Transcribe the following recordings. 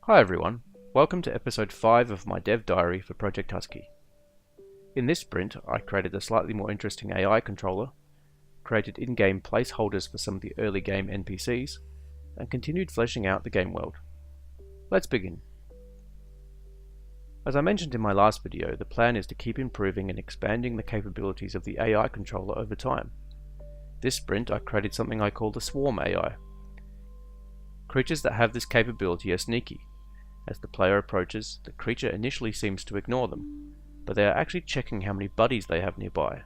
Hi everyone, welcome to episode 5 of my dev diary for Project Husky. In this sprint, I created a slightly more interesting AI controller, created in-game placeholders for some of the early game NPCs, and continued fleshing out the game world. Let's begin. As I mentioned in my last video, the plan is to keep improving and expanding the capabilities of the AI controller over time. This sprint I created something I call the Swarm AI. Creatures that have this capability are sneaky. As the player approaches, the creature initially seems to ignore them, but they are actually checking how many buddies they have nearby.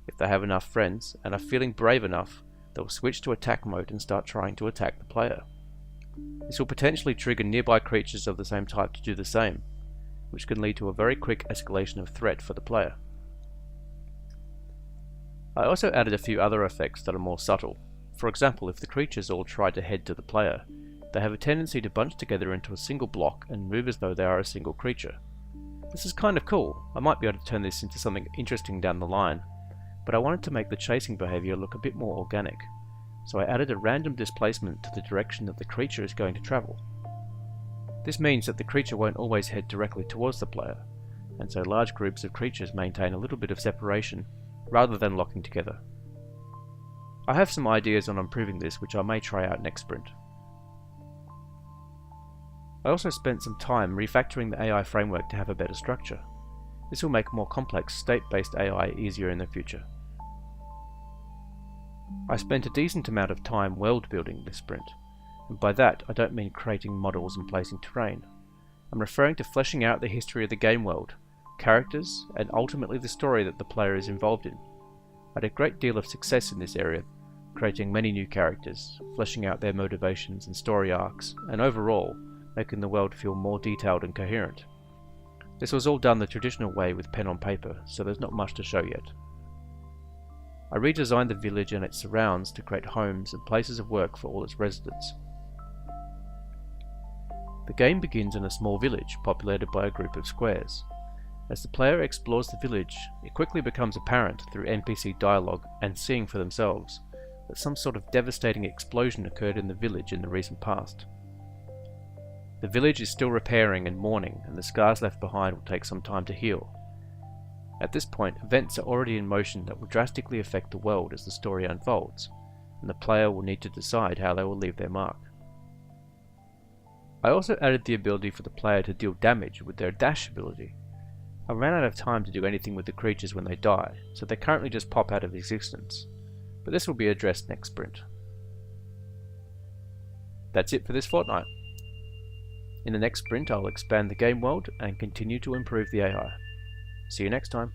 If they have enough friends and are feeling brave enough, they'll switch to attack mode and start trying to attack the player. This will potentially trigger nearby creatures of the same type to do the same, which can lead to a very quick escalation of threat for the player. I also added a few other effects that are more subtle. For example, if the creatures all try to head to the player, they have a tendency to bunch together into a single block and move as though they are a single creature. This is kind of cool. I might be able to turn this into something interesting down the line, but I wanted to make the chasing behavior look a bit more organic, so I added a random displacement to the direction that the creature is going to travel. This means that the creature won't always head directly towards the player, and so large groups of creatures maintain a little bit of separation rather than locking together. I have some ideas on improving this which I may try out next sprint. I also spent some time refactoring the AI framework to have a better structure. This will make more complex state-based AI easier in the future. I spent a decent amount of time world building this sprint, and by that I don't mean creating models and placing terrain. I'm referring to fleshing out the history of the game world, characters, and ultimately the story that the player is involved in. I had a great deal of success in this area, creating many new characters, fleshing out their motivations and story arcs, and overall, making the world feel more detailed and coherent. This was all done the traditional way with pen on paper, so there's not much to show yet. I redesigned the village and its surrounds to create homes and places of work for all its residents. The game begins in a small village populated by a group of squares. As the player explores the village, it quickly becomes apparent through NPC dialogue and seeing for themselves that some sort of devastating explosion occurred in the village in the recent past. The village is still repairing and mourning, and the scars left behind will take some time to heal. At this point, events are already in motion that will drastically affect the world as the story unfolds, and the player will need to decide how they will leave their mark. I also added the ability for the player to deal damage with their dash ability. I ran out of time to do anything with the creatures when they die, so they currently just pop out of existence, but this will be addressed next sprint. That's it for this fortnight. In the next sprint, I'll expand the game world and continue to improve the AI. See you next time.